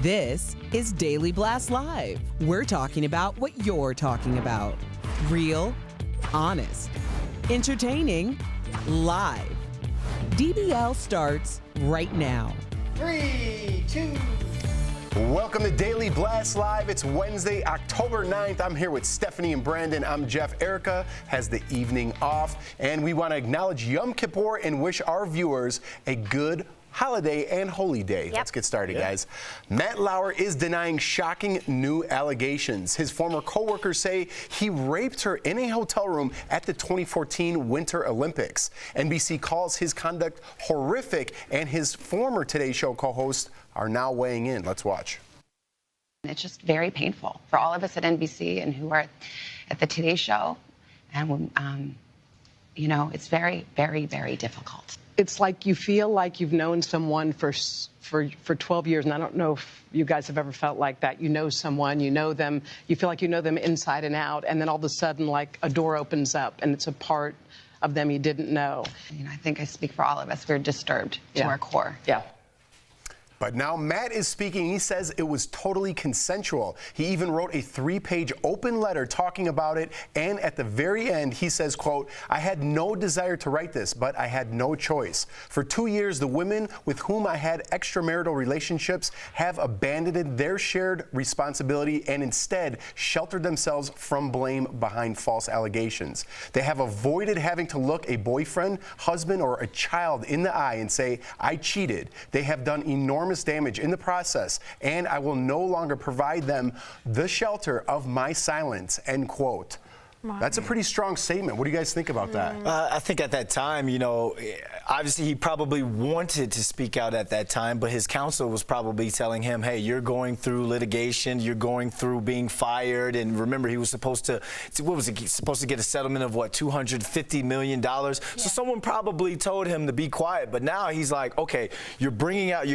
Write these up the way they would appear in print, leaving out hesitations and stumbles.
This is Daily Blast Live. We're talking about what you're talking about. Real, honest, entertaining, live. DBL starts right now. 3, 2. Welcome to Daily Blast Live. It's Wednesday, October 9th. I'm here with Stephanie and Brandon. I'm Jeff. Erica has the evening off, and we want to acknowledge Yom Kippur and wish our viewers a good holiday and holy day. Let's get started, guys. Matt Lauer is denying shocking new allegations. His former co-workers say he raped her in a hotel room at the 2014 Winter Olympics. NBC calls his conduct horrific, and his former Today Show co-hosts are now weighing in. Let's watch. It's just very painful for all of us at NBC and who are at the Today Show. And, you know, it's very, very, very difficult. It's like you feel like you've known someone for 12 years, and I don't know if you guys have ever felt like that. You know someone, you know them, you feel like you know them inside and out, and then all of a sudden, like, a door opens up, and it's a part of them you didn't know. You know, I think I speak for all of us. We're disturbed to our core. Yeah. But now Matt is speaking. He says it was totally consensual. He even wrote a 3-page open letter talking about it. And at the very end, he says, quote, "I had no desire to write this, but I had no choice. For 2 years, the women with whom I had extramarital relationships have abandoned their shared responsibility and instead sheltered themselves from blame behind false allegations. They have avoided having to look a boyfriend, husband, or a child in the eye and say, I cheated. They have done enormous damage in the process, and I will no longer provide them the shelter of my silence," end quote. That's a pretty strong statement. What do you guys think about that? I think at that time, you know, obviously he probably wanted to speak out at that time, but his counsel was probably telling him, hey, you're going through litigation, you're going through being fired, and remember he was supposed to, what was he supposed to get a settlement of what, $250 million? So someone probably told him to be quiet, but now he's like, okay, you're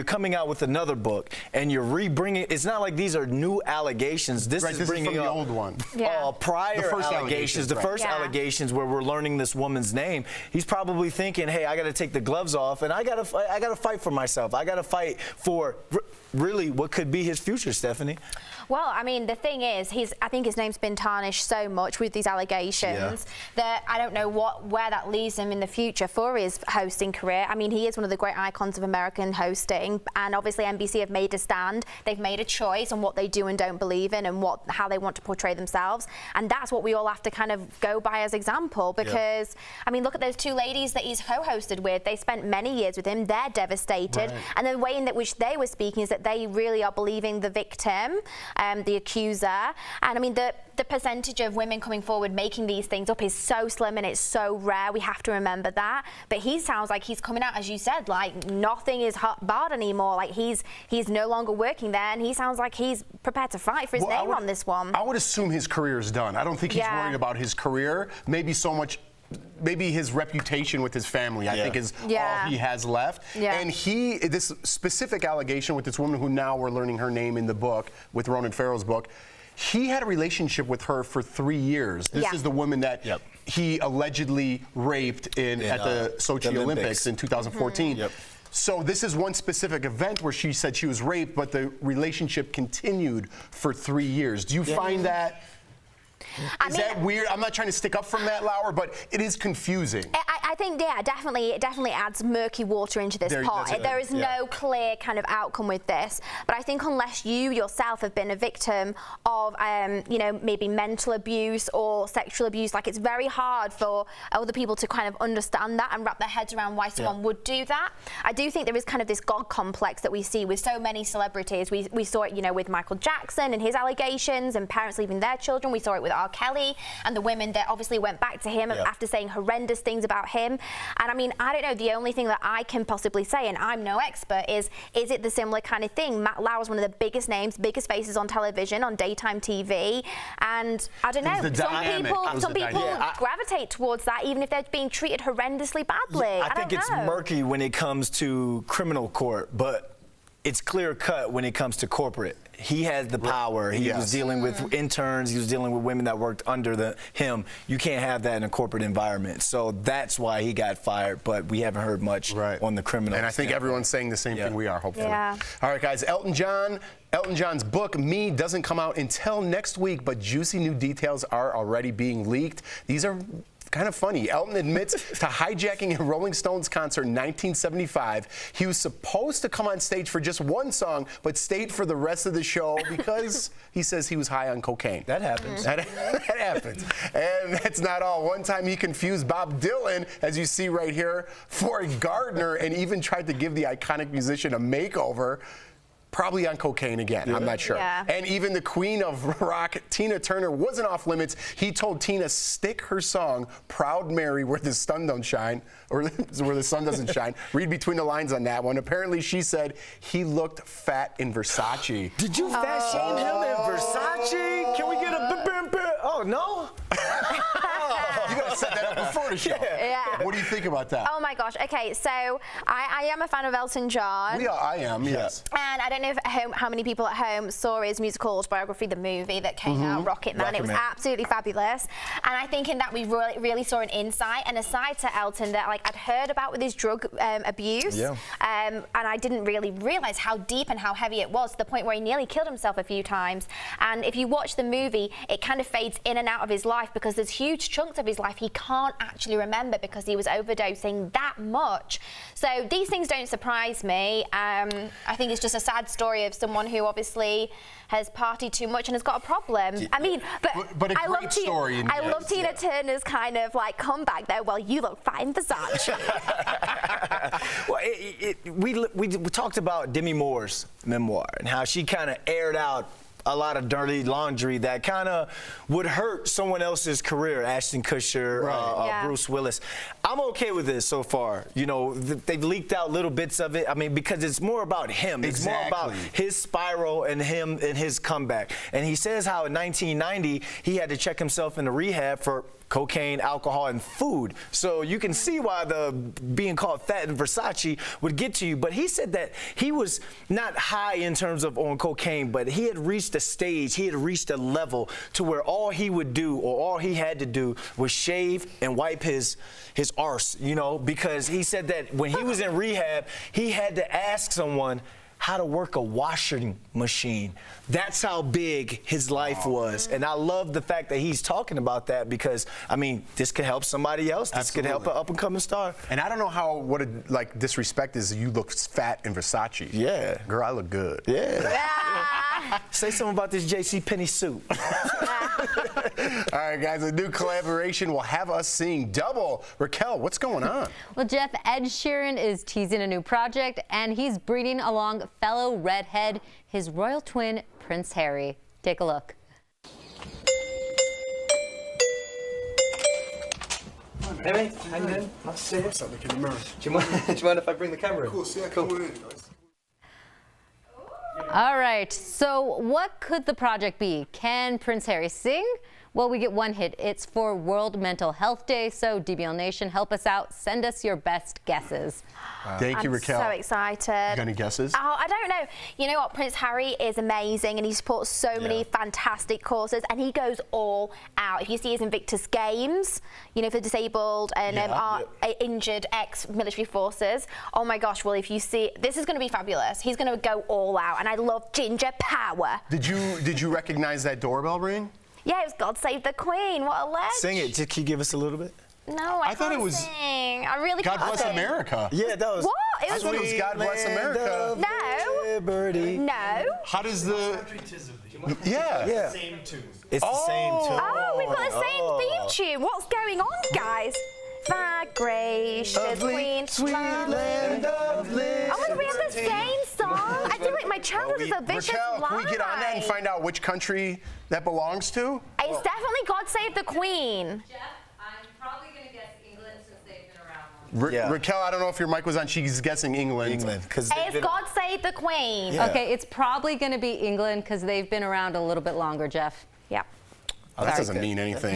coming out with another book, and you're re-bringing, it's not like these are new allegations. This is bringing from the up old one. Prior The first allegations. The first allegations where we're learning this woman's name, he's probably thinking, hey, I got to take the gloves off and I got to fight for myself. I got to fight for really what could be his future, Stephanie. Well, I mean, the thing is, I think his name's been tarnished so much with these allegations that I don't know where that leaves him in the future for his hosting career. I mean, he is one of the great icons of American hosting, and obviously NBC have made a stand. They've made a choice on what they do and don't believe in and how they want to portray themselves, and that's what we all have to kind of go by as example, because, I mean, look at those two ladies that he's co-hosted with. They spent many years with him. They're devastated, and the way in which they were speaking is that they really are believing the victim, the accuser. And I mean, the percentage of women coming forward making these things up is so slim and it's so rare. We have to remember that. But he sounds like he's coming out, as you said, like nothing is barred anymore. Like he's no longer working there, and he sounds like he's prepared to fight for his name on this one. I would assume his career is done. I don't think he's worried about his career. Maybe his reputation with his family, I think, is all he has left. And this specific allegation with this woman who now we're learning her name in the book, with Ronan Farrow's book, he had a relationship with her for 3 years. This is the woman that he allegedly raped at the Sochi Olympics in 2014. So this is one specific event where she said she was raped, but the relationship continued for 3 years. Do you find that... Is that weird? I'm not trying to stick up for Matt Lauer, but it is confusing. I think, it definitely adds murky water into this pot. There is no clear kind of outcome with this. But I think unless you yourself have been a victim of, you know, maybe mental abuse or sexual abuse, like it's very hard for other people to kind of understand that and wrap their heads around why someone would do that. I do think there is kind of this God complex that we see with so many celebrities. We saw it, you know, with Michael Jackson and his allegations and parents leaving their children. We saw it with R. Kelly and the women that obviously went back to him after saying horrendous things about him. And I mean, I don't know, the only thing that I can possibly say, and I'm no expert, is it the similar kind of thing? Matt Lauer's one of the biggest names, biggest faces on television, on daytime TV, and I don't know, some people gravitate towards that even if they're being treated horrendously badly. I think it's murky when it comes to criminal court, but it's clear cut when it comes to corporate. He has the power. He was dealing with interns. He was dealing with women that worked under him. You can't have that in a corporate environment. So that's why he got fired. But we haven't heard much on the criminal. And I think everyone's saying the same thing we are, hopefully. Yeah. All right, guys. Elton John's book, Me, doesn't come out until next week, but juicy new details are already being leaked. These are kind of funny. Elton admits to hijacking a Rolling Stones concert in 1975. He was supposed to come on stage for just one song, but stayed for the rest of the show because he says he was high on cocaine. That happens. That happens. And that's not all. One time he confused Bob Dylan, as you see right here, for a gardener and even tried to give the iconic musician a makeover. Probably on cocaine again, I'm not sure. Yeah. And even the queen of rock, Tina Turner, wasn't off limits. He told Tina stick her song, Proud Mary, where the sun don't shine, or where the sun doesn't shine. Read between the lines on that one. Apparently she said he looked fat in Versace. Did you fat shame him in Versace? Can we get a Oh, no? You gotta set that up before the show. Yeah. What do you think about that? Oh my gosh. Okay, so I am a fan of Elton John. I am, yes. And I don't know how many people at home saw his musical autobiography, the movie that came out, Rocket Man. It was absolutely fabulous. And I think in that we really saw an insight and a side to Elton that I'd heard about with his drug abuse. Yeah. And I didn't really realize how deep and how heavy it was, to the point where he nearly killed himself a few times. And if you watch the movie, it kind of fades in and out of his life because there's huge chunks of his life he can't actually remember because he was overdosing that much. So these things don't surprise me. I think it's just a sad story of someone who obviously has partied too much and has got a problem. I mean, but a I great love story. I love Tina Turner's kind of comeback there. Well, you look fine, Versace. Well, we talked about Demi Moore's memoir and how she kind of aired out a lot of dirty laundry that kind of would hurt someone else's career. Ashton Kutcher, Bruce Willis. I'm okay with this so far. You know, they've leaked out little bits of it. I mean, because it's more about him. It's more about his spiral and him and his comeback. And he says how in 1990 he had to check himself into rehab for cocaine, alcohol, and food. So you can see why the being called fat in Versace would get to you. But he said that he was not high in terms of on cocaine, but he had reached a stage, he had reached a level to where all he would do or all he had to do was shave and wipe his arse, you know, because he said that when he was in rehab, he had to ask someone how to work a washing machine. That's how big his life was. And I love the fact that he's talking about that because, I mean, this could help somebody else. This could help an up-and-coming star. And I don't know what a disrespect is. You look fat in Versace. Yeah. Girl, I look good. Yeah. Say something about this JCPenney suit. All right, guys, a new collaboration will have us seeing double. Raquel, what's going on? Well, Jeff, Ed Sheeran is teasing a new project, and he's breeding along fellow redhead, his royal twin, Prince Harry. Take a look. Hey mate, how you doing? Nice to see you. What's up, look in the mirror? Do you mind if I bring the camera in? Of course, yeah, cool. All right, so what could the project be? Can Prince Harry sing? Well, we get one hit. It's for World Mental Health Day, so DBL Nation, help us out. Send us your best guesses. Thank you, Raquel. I'm so excited. You got any guesses? Oh, I don't know. You know what? Prince Harry is amazing, and he supports so many fantastic causes, and he goes all out. If you see his Invictus Games, you know, for disabled and injured ex-military forces. Oh my gosh! Well, if you see, this is going to be fabulous. He's going to go all out, and I love ginger power. Did you recognize that doorbell ring? Yeah, it was God Save the Queen. What a legend. Sing it. Can you give us a little bit? No, I thought can't it was sing. I really God can't Bless sing. America. Yeah, that was. What? It I was thought it was God Bless America. No. Liberty. No. How does the... Yeah. Same tune. It's the same tune. Oh, we've got the same theme tune. What's going on, guys? My gracious Queen. Sweet land of bliss. Oh my God, we have the same song. I feel like my childhood is a vicious Raquel, lie. can we get on that and find out which country that belongs to? It's definitely God Save the Queen. Jeff, I'm probably going to guess England since they've been around longer. Raquel, I don't know if your mic was on. She's guessing England. It's God Save the Queen. Yeah. Okay, it's probably going to be England because they've been around a little bit longer, Jeff. Yeah. Oh, that doesn't mean anything.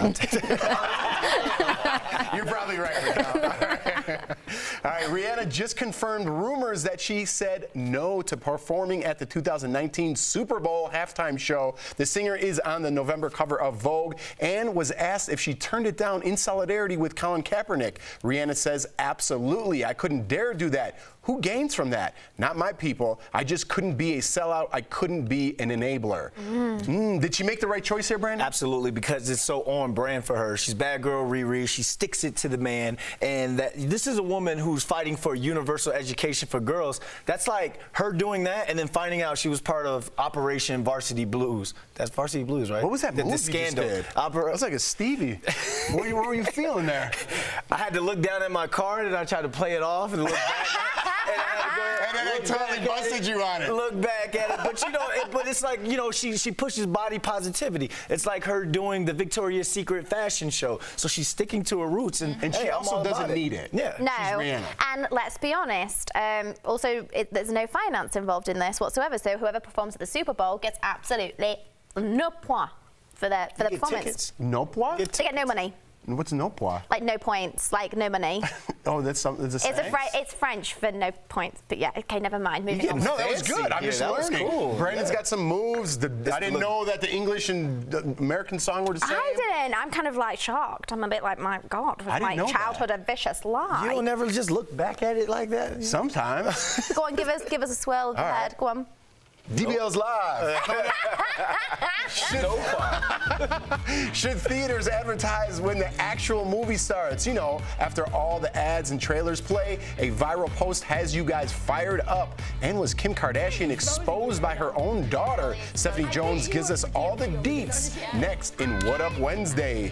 You're probably right, Raquel. All right, Rihanna just confirmed rumors that she said no to performing at the 2019 Super Bowl halftime show. The singer is on the November cover of Vogue and was asked if she turned it down in solidarity with Colin Kaepernick. Rihanna says, absolutely, I couldn't dare do that. Who gains from that? Not my people. I just couldn't be a sellout. I couldn't be an enabler. Did she make the right choice here, Brandon? Absolutely, because it's so on brand for her. She's bad girl Riri. She sticks it to the man. And this is a woman who's fighting for universal education for girls. That's like her doing that and then finding out she was part of Operation Varsity Blues. That's Varsity Blues, right? What was that movie The scandal. you just did? That was like a Stevie. what were you feeling there? I had to look down at my card and I tried to play it off and look back. And then I totally busted you on it. Look back at it, but you know, but it's like, you know, she pushes body positivity. It's like her doing the Victoria's Secret fashion show. So she's sticking to her roots, and she also doesn't need it. Yeah. No, she's Rihanna. and let's be honest. Also, there's no finance involved in this whatsoever. So whoever performs at the Super Bowl gets absolutely no point for the performance. Tickets. No pois? They get no money. What's no pois? Like no points, like no money. Oh, that's something. It's French for no points, but yeah, okay, never mind. Moving on. No, that was good. I'm Yeah, just that was learning. cool. Brandon's got some moves. I didn't know that the English and the American song were the same. I didn't. I'm kind of like shocked. I'm a bit like, my God, was I didn't know my childhood a vicious lie? You don't ever just look back at it like that? Sometimes. Go on, give us a swirl. Go ahead. Go on. DBL's live. Should theaters advertise when the actual movie starts? You know, after all the ads and trailers play, a viral post has you guys fired up. And was Kim Kardashian exposed by her own daughter? Stephanie Jones gives us all the deets next in What Up Wednesday.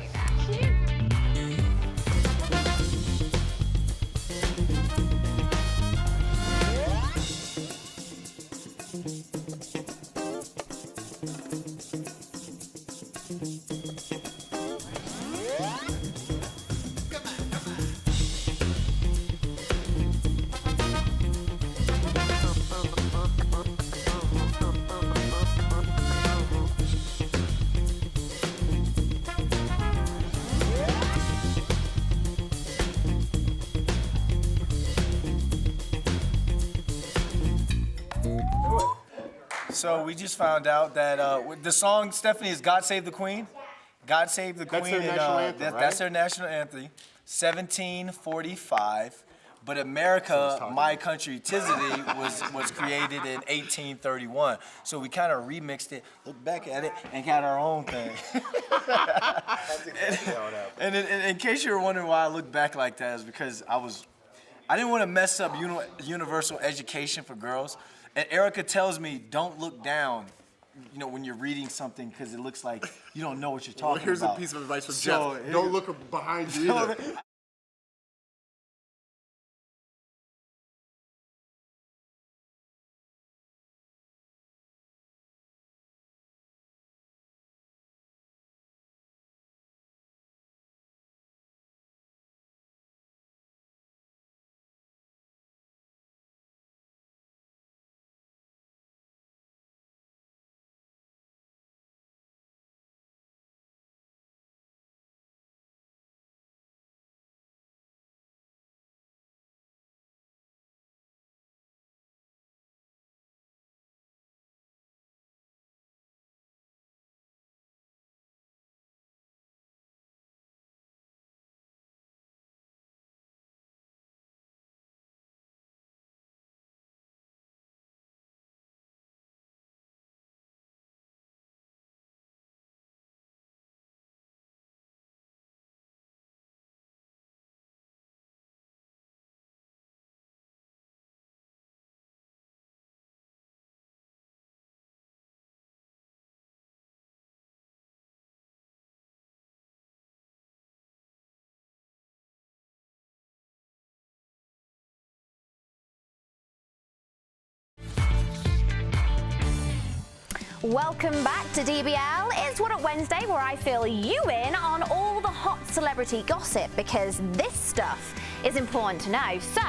So we just found out that the song, Stephanie, is God Save the Queen. God Save the Queen. That's their national anthem, right? That's their national anthem. 1745. But America, My Country, Tisity, was created in 1831. So we kind of remixed it, looked back at it, and got our own thing. And in case you were wondering why I looked back like that, is because I didn't want to mess up universal education for girls. And Erica tells me, don't look down, you know, when you're reading something, because it looks like you don't know what you're talking Here's about. a piece of advice from Jeff. Don't look behind you either. Welcome back to DBL. It's What Up Wednesday, where I fill you in on all the hot celebrity gossip, because this stuff is important to know. So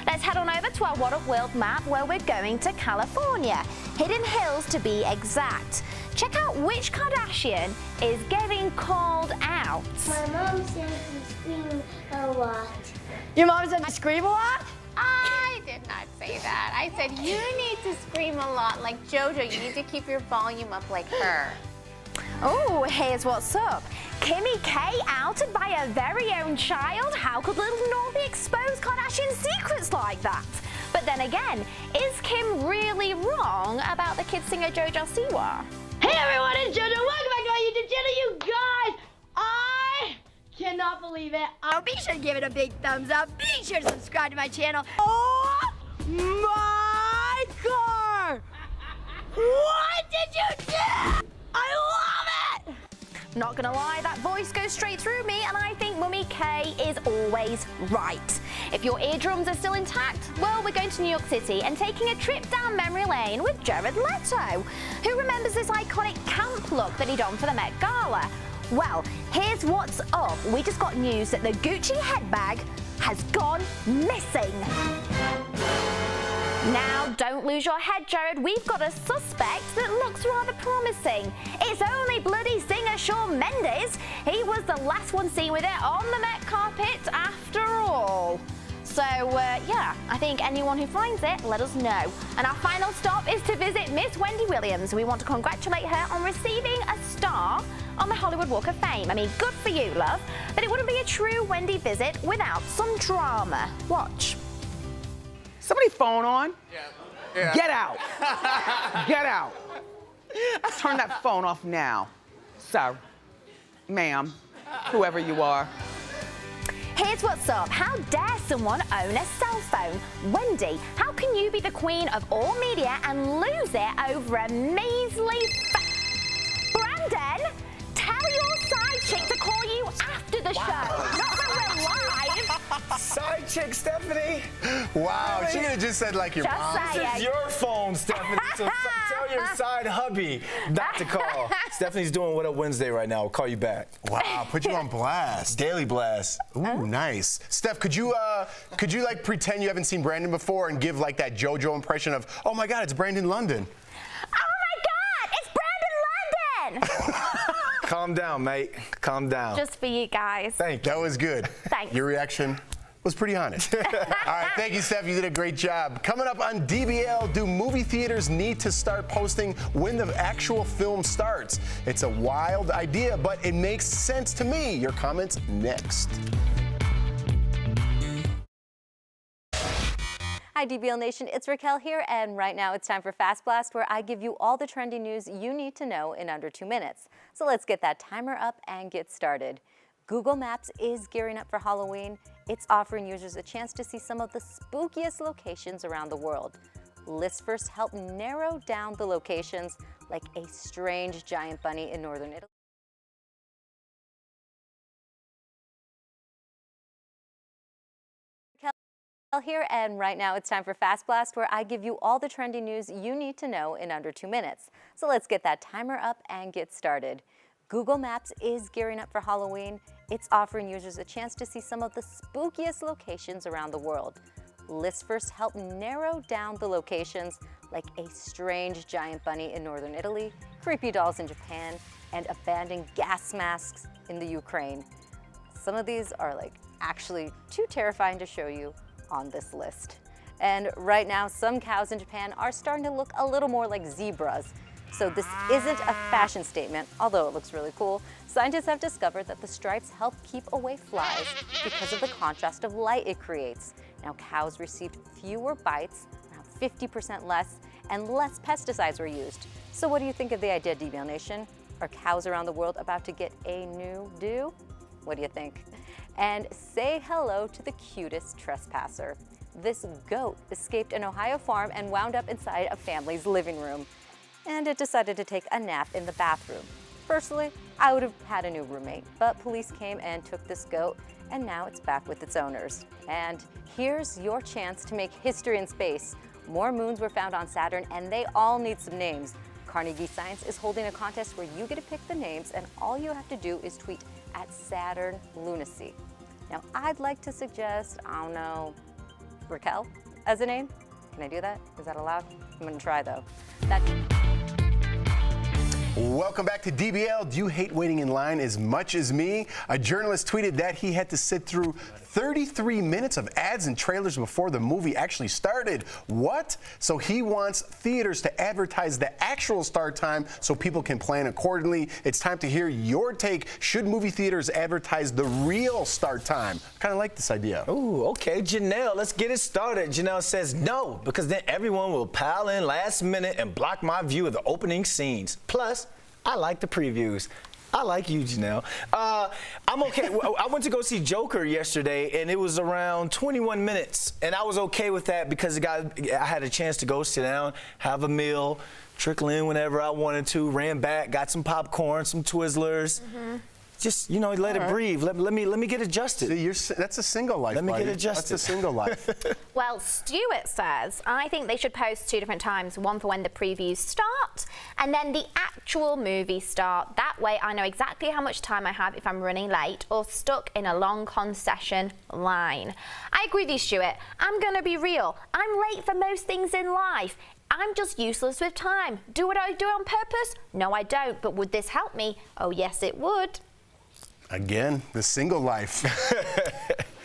let's head on over to our What Up World map, where we're going to California. Hidden Hills to be exact. Check out which Kardashian is getting called out. My mom says we scream a lot. Your mom said I scream a lot? I did not say that. I said you need to scream a lot like JoJo. You need to keep your volume up like her. Oh, here's what's up. Kimmy K outed by her very own child? How could little Norby expose Kardashian secrets like that? But then again, is Kim really wrong about the kid singer JoJo Siwa? Hey everyone, it's JoJo. Welcome back to my YouTube channel, you guys. I cannot believe it. Be sure to give it a big thumbs up. Be sure to subscribe to my channel. Oh my God! What did you do? I love it! Not gonna lie, that voice goes straight through me, and I think Mummy K is always right. If your eardrums are still intact, well, we're going to New York City and taking a trip down memory lane with Jared Leto. Who remembers this iconic camp look that he donned for the Met Gala? Well, here's what's up. We just got news that the Gucci headbag has gone missing. Now, don't lose your head, Jared. We've got a suspect that looks rather promising. It's only bloody singer Shawn Mendes. He was the last one seen with it on the Met carpet after all. So, yeah, I think anyone who finds it, let us know. And our final stop is to visit Miss Wendy Williams. We want to congratulate her on receiving a star on the Hollywood Walk of Fame. I mean, good for you, love. But it wouldn't be a true Wendy visit without some drama. Watch. Somebody phone on? Yeah. Get out. Get out. Turn that phone off now. Sir, ma'am, whoever you are. Here's what's up. How dare someone own a cell phone? Wendy, how can you be the queen of all media and lose it over a measly Brandon, tell your side chick to call you after the show, not when we're live. Side chick, Stephanie. Wow, she could have just said like your Just mom. say This it. is your phone, Stephanie. So tell your side hubby not to call. Stephanie's doing What Up Wednesday right now. We'll call you back. Wow, put you on blast. Daily blast. Ooh, nice. Steph, could you like pretend you haven't seen Brandon before and give like that JoJo impression of, oh my God, it's Brandon London? Oh my God, it's Brandon London! Calm down, mate. Calm down. Just for you guys. Thank you. That was good. Thanks. Your reaction was pretty honest. All right, thank you, Steph. You did a great job. Coming up on DBL, do movie theaters need to start posting when the actual film starts? It's a wild idea, but it makes sense to me. Your comments next. Hi DBL Nation, it's Raquel here, and right now it's time for Fast Blast, where I give you all the trending news you need to know in under 2 minutes. So let's get that timer up and get started. Google Maps is gearing up for Halloween. It's offering users a chance to see some of the spookiest locations around the world. List first help narrow down the locations, like a strange giant bunny in northern Italy. Here, and right now it's time for Fast Blast, where I give you all the trending news you need to know in under 2 minutes. So let's get that timer up and get started. Google Maps is gearing up for Halloween. It's offering users a chance to see some of the spookiest locations around the world. List first help narrow down the locations, like a strange giant bunny in northern Italy, creepy dolls in Japan, and abandoned gas masks in the Ukraine. Some of these are actually too terrifying to show you on this list. And right now, some cows in Japan are starting to look a little more like zebras. So this isn't a fashion statement, although it looks really cool. Scientists have discovered that the stripes help keep away flies because of the contrast of light it creates. Now, cows received fewer bites, around 50% less, and less pesticides were used. So what do you think of the idea, DBL Nation? Are cows around the world about to get a new do? What do you think? And say hello to the cutest trespasser. This goat escaped an Ohio farm and wound up inside a family's living room. And it decided to take a nap in the bathroom. Personally, I would have had a new roommate, but police came and took this goat, and now it's back with its owners. And here's your chance to make history in space. More moons were found on Saturn, and they all need some names. Carnegie Science is holding a contest where you get to pick the names, and all you have to do is tweet at Saturn Lunacy. Now, I'd like to suggest, I don't know, Raquel as a name. Can I do that? Is that allowed? I'm gonna try though. Welcome back to DBL. Do you hate waiting in line as much as me? A journalist tweeted that he had to sit through 33 minutes of ads and trailers before the movie actually started. What? So he wants theaters to advertise the actual start time so people can plan accordingly. It's time to hear your take. Should movie theaters advertise the real start time? Kind of like this idea. Ooh, okay, Janelle, let's get it started. Janelle says no, because then everyone will pile in last minute and block my view of the opening scenes. Plus, I like the previews. I like you, Janelle. I'm okay. I went to go see Joker yesterday, and it was around 21 minutes, and I was okay with that because I had a chance to go sit down, have a meal, trickle in whenever I wanted to, ran back, got some popcorn, some Twizzlers. Just, you know, let it breathe. Let me get adjusted. See, that's a single life, Let me buddy. get adjusted. That's a single life. Well, Stuart says, I think they should post 2 different times, one for when the previews start and then the actual movie start. That way I know exactly how much time I have if I'm running late or stuck in a long concession line. I agree with you, Stuart. I'm going to be real. I'm late for most things in life. I'm just useless with time. Do what I do on purpose? No, I don't. But would this help me? Oh, yes, it would. Again, the single life.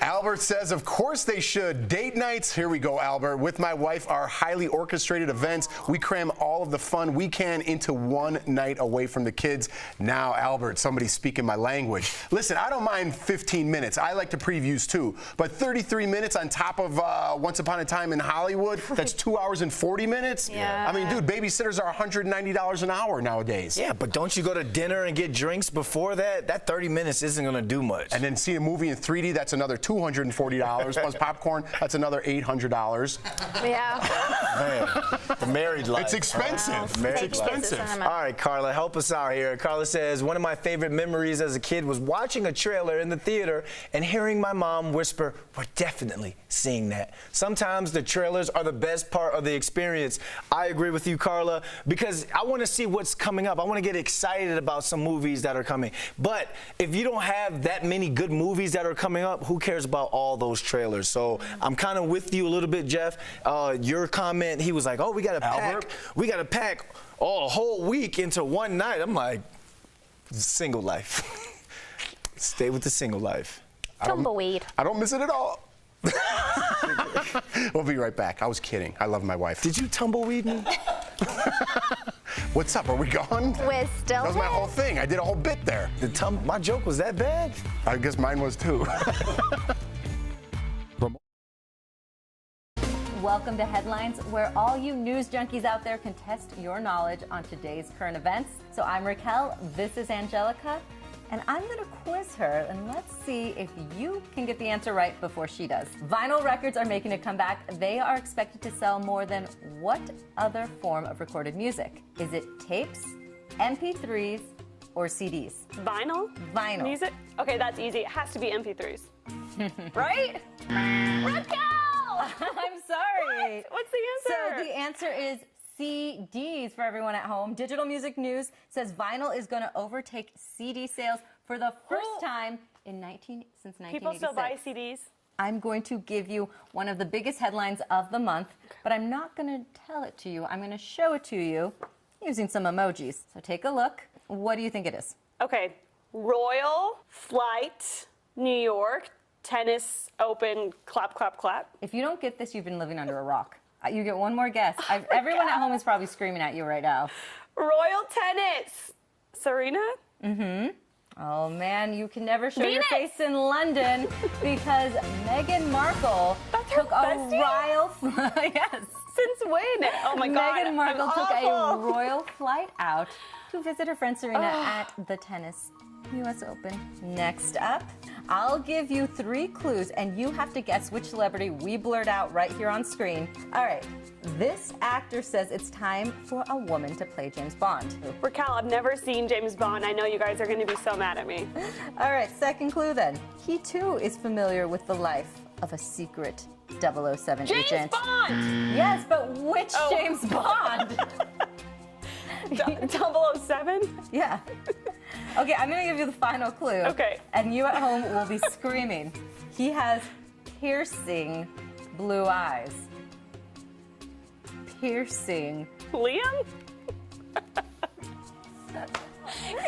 Albert says, of course they should. Date nights, here we go, Albert. With my wife, our highly orchestrated events, we cram all of the fun we can into one night away from the kids. Now, Albert, somebody's speaking my language. Listen, I don't mind 15 minutes. I like the previews too. But 33 minutes on top of Once Upon a Time in Hollywood, that's 2 hours and 40 minutes? Yeah. I mean, dude, babysitters are $190 an hour nowadays. Yeah, but don't you go to dinner and get drinks before that? That 30 minutes isn't going to do much. And then see a movie in 3D, that's another $240 plus popcorn. That's another $800. Yeah. Man, the married life. It's expensive. Wow. It's expensive. All right, Carla, help us out here. Carla says, one of my favorite memories as a kid was watching a trailer in the theater and hearing my mom whisper, we're definitely seeing that. Sometimes the trailers are the best part of the experience. I agree with you, Carla, because I want to see what's coming up. I want to get excited about some movies that are coming. But if you don't have that many good movies that are coming up, who cares about all those trailers? So I'm kind of with you a little bit, Jeff. Your comment, he was like, oh, we got to pack a whole week into one night. I'm like, single life. Stay with the single life. Tumbleweed. I don't miss it at all. We'll be right back. I was kidding. I love my wife. Did you tumbleweed me? What's up? Are we gone? We're still That was my whole thing. I did a whole bit there. My joke was that bad? I guess mine was too. Welcome to Headlines, where all you news junkies out there can test your knowledge on today's current events. So I'm Raquel, this is Angelica, and I'm going to quiz her, and let's see if you can get the answer right before she does. Vinyl records are making a comeback. They are expected to sell more than what other form of recorded music? Is it tapes, MP3s, or CDs? Vinyl? Vinyl. Music? Okay, that's easy. It has to be MP3s. Right? Raquel! I'm sorry. What's the answer? So the answer is CDs for everyone at home. Digital Music News says vinyl is going to overtake CD sales for the first time since 1986. People still buy CDs? I'm going to give you one of the biggest headlines of the month, but I'm not going to tell it to you. I'm going to show it to you using some emojis. So take a look. What do you think it is? Okay. Royal Flight, New York, Tennis Open, clap, clap, clap. If you don't get this, you've been living under a rock. You get one more guess. Everyone at home is probably screaming at you right now. Royal Tennis, Serena? Mm-hmm. Oh, man, you can never show your face in London because Meghan Markle took a royal flight. Yes. Since when? Oh, my God. Meghan Markle took a royal flight out to visit her friend Serena at the tennis U.S. Open. Next up, I'll give you 3 clues, and you have to guess which celebrity we blurt out right here on screen. All right. This actor says it's time for a woman to play James Bond. Raquel, I've never seen James Bond. I know you guys are going to be so mad at me. All right, second clue then. He, too, is familiar with the life of a secret 007 James agent. Bond! Yes, but which James Bond? 007? Yeah. Okay, I'm going to give you the final clue. Okay. And you at home will be screaming. He has piercing blue eyes. Piercing. Liam?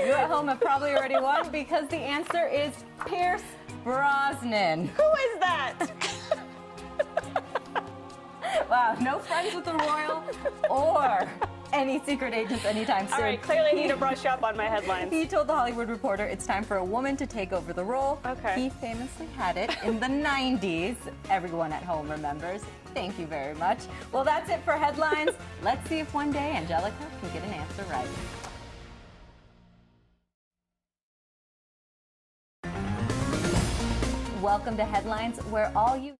You at home have probably already won because the answer is Pierce Brosnan. Who is that? Wow, no friends with the royal or any secret agents anytime soon. All right, clearly I need to brush up on my headlines. He told The Hollywood Reporter it's time for a woman to take over the role. Okay. He famously had it in the 90s. Everyone at home remembers. Thank you very much. Well, that's it for headlines. Let's see if one day Angelica can get an answer right. Welcome to Headlines, where all you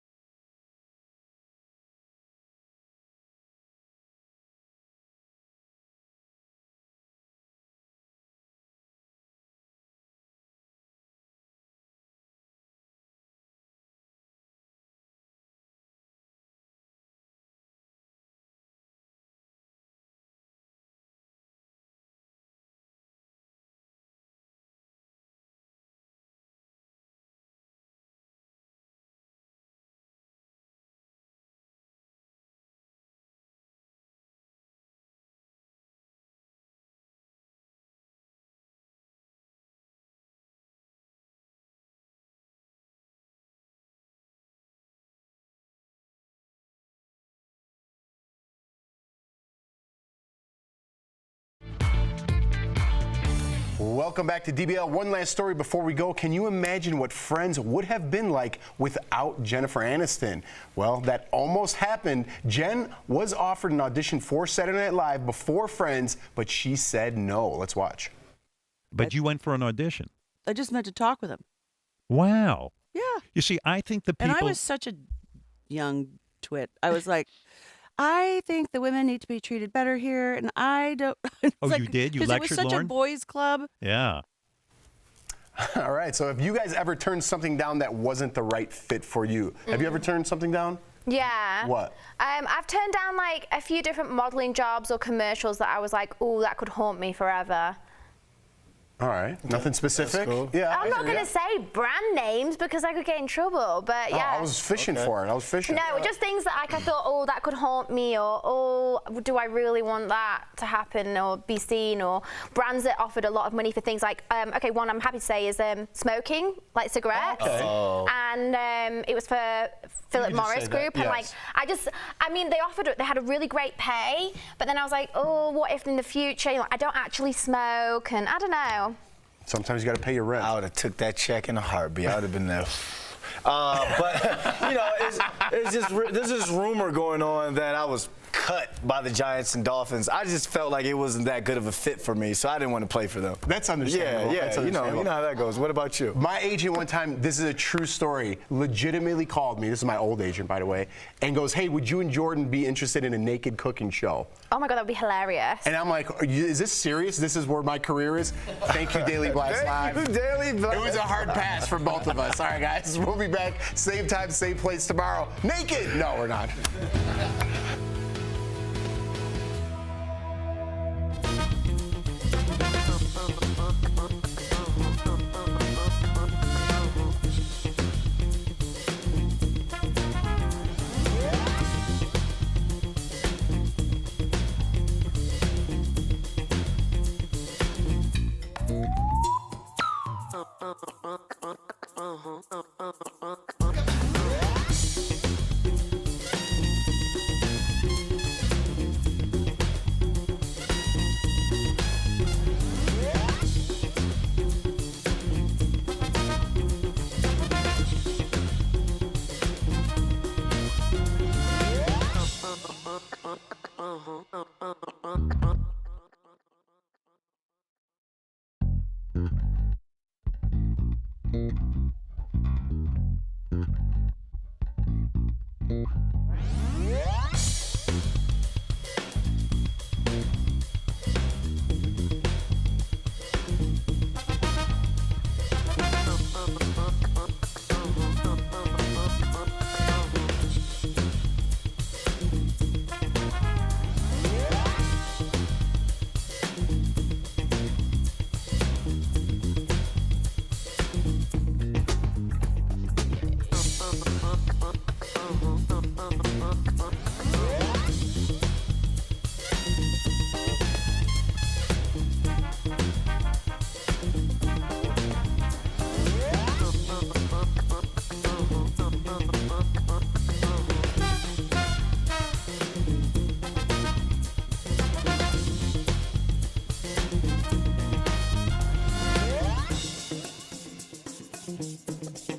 Welcome back to DBL. One last story before we go. Can you imagine what Friends would have been like without Jennifer Aniston? Well, that almost happened. Jen was offered an audition for Saturday Night Live before Friends, but she said no. Let's watch. But you went for an audition. I just meant to talk with him. Wow. Yeah. You see, I think the people... And I was such a young twit. I was like, I think the women need to be treated better here, and I don't... Oh, like, you did? You lectured, Lauren? Because it was such Lauren? a boys' club. Yeah. All right, so if you guys ever turned something down that wasn't the right fit for you, have you ever turned something down? Yeah. What? I've turned down like a few different modeling jobs or commercials that I was like, oh, that could haunt me forever. All right. Nothing specific? Cool. Yeah. I'm not going to say brand names because I could get in trouble, but yeah. Oh, I was fishing for it. I was fishing. No, just things that like I thought, oh, that could haunt me, or oh, do I really want that to happen or be seen, or brands that offered a lot of money for things like, okay, one I'm happy to say is smoking, like cigarettes, and it was for Philip Morris Group, and like I mean, they had a really great pay, but then I was like, oh, what if in the future, you know, I don't actually smoke, and I don't know. Sometimes you got to pay your rent. I would have took that check in a heartbeat. I would have been there. But you know, there's this rumor going on that I was cut by the Giants and Dolphins. I just felt like it wasn't that good of a fit for me, so I didn't want to play for them. That's understandable. Yeah, That's you understandable. know how that goes. What about you? My agent one time, this is a true story, legitimately called me, this is my old agent, by the way, and goes, hey, would you and Jordan be interested in a naked cooking show? Oh my God, that would be hilarious. And I'm like, is this serious? This is where my career is? Thank you, Daily Blast Live. Thank you, Daily Blast. It was a hard pass for both of us. All right, guys, we'll be back. Same time, same place tomorrow. Naked! No, we're not. Bye.